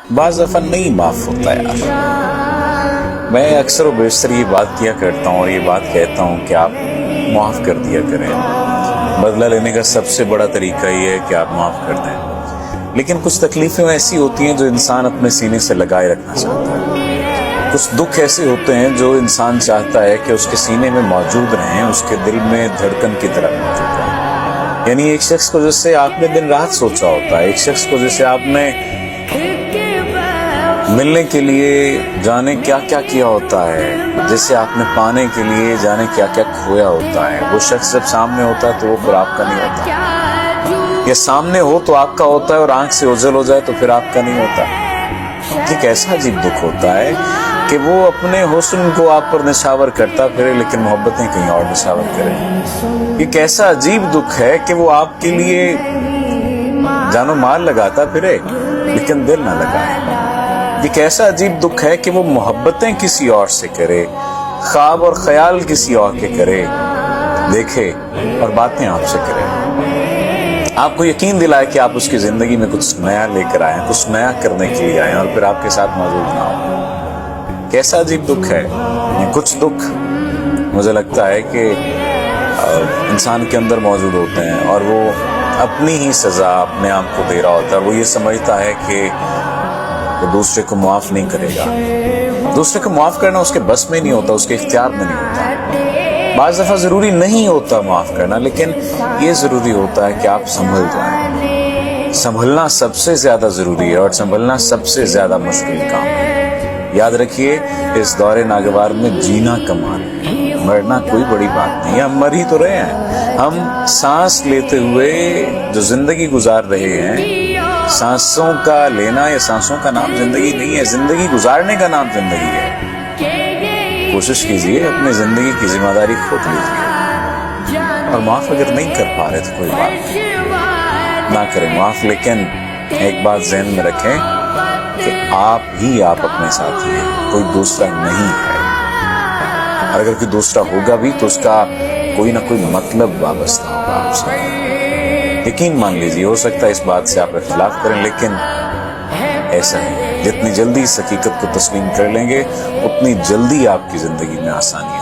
बाज़ दफ़ा नहीं माफ़ होता यार। मैं अक्सर व बेशतर ये बात किया करता हूँ और ये बात कहता हूँ कि आप माफ़ कर दिया करें। बदला लेने का सबसे बड़ा तरीका ये है कि आप माफ़ कर दें। लेकिन कुछ तकलीफ़ें ऐसी होती हैं जो इंसान अपने सीने से लगाए रखना चाहता है। कुछ दुख ऐसे होते हैं जो इंसान चाहता है कि उसके सीने में मौजूद रहें, उसके दिल में धड़कन की तरह मौजूद रहें। यानी एक शख्स को जैसे आपने दिन रात सोचा होता है, एक शख्स को जैसे आपने मिलने के लिए जाने क्या क्या किया होता है, जैसे आपने पाने के लिए जाने क्या क्या खोया होता है। वो शख्स जब सामने होता है तो वो फिर आपका नहीं होता, या सामने हो तो आपका होता है और आंख से ओझल हो जाए तो फिर आपका नहीं होता। ये कैसा अजीब दुख होता है कि वो अपने हुस्न को आप पर निछावर करता फिरे लेकिन मोहब्बतें कहीं और निछावर करे। ये कैसा अजीब दुख है कि वो आपके लिए जानो माल लगाता फिरे लेकिन दिल ना लगाए। ये कैसा अजीब दुख है कि वो मोहब्बतें किसी और से करे, ख्वाब और ख्याल किसी और के करे, देखे और बातें आपसे करे, आपको यकीन दिलाए कि आप उसकी जिंदगी में कुछ नया लेकर आए, कुछ नया करने के लिए आए और फिर आपके साथ मौजूद ना हो। कैसा अजीब दुख है। कुछ दुख मुझे लगता है कि इंसान के अंदर मौजूद होते हैं और वो अपनी ही सजा अपने आप को दे रहा होता है। वो ये समझता है कि वो दूसरे को माफ नहीं करेगा। दूसरे को माफ करना उसके बस में नहीं होता, उसके इख्तियार में नहीं होता। बाज़ दफ़ा ज़रूरी नहीं होता माफ करना, लेकिन ये ज़रूरी होता है कि आप संभल जाएं। संभलना सबसे ज़्यादा ज़रूरी है और संभलना सबसे ज़्यादा मुश्किल काम है। याद रखिए, इस दौरे नागवार में जीना कमाल है, मरना कोई बड़ी बात नहीं है। हम मर ही तो रहे हैं। हम सांस लेते हुए जो जिंदगी गुजार रहे हैं, सांसों का लेना या सांसों का नाम जिंदगी नहीं है, जिंदगी गुजारने का नाम जिंदगी है। कोशिश कीजिए, अपनी जिंदगी की जिम्मेदारी खुद लीजिए और माफ अगर नहीं कर पा रहे तो कोई बात नहीं, ना करें माफ। लेकिन एक बात ज़हन में रखें कि आप अपने साथी हैं, कोई दूसरा नहीं है। और अगर कोई दूसरा होगा भी तो उसका कोई ना कोई मतलब वाबस्ता होगा आपसे। यकीन मान लीजिए, हो सकता है इस बात से आप इख्तिलाफ करें, लेकिन ऐसा है। जितनी जल्दी इस हकीकत को तस्लीम कर लेंगे उतनी जल्दी आपकी जिंदगी में आसानी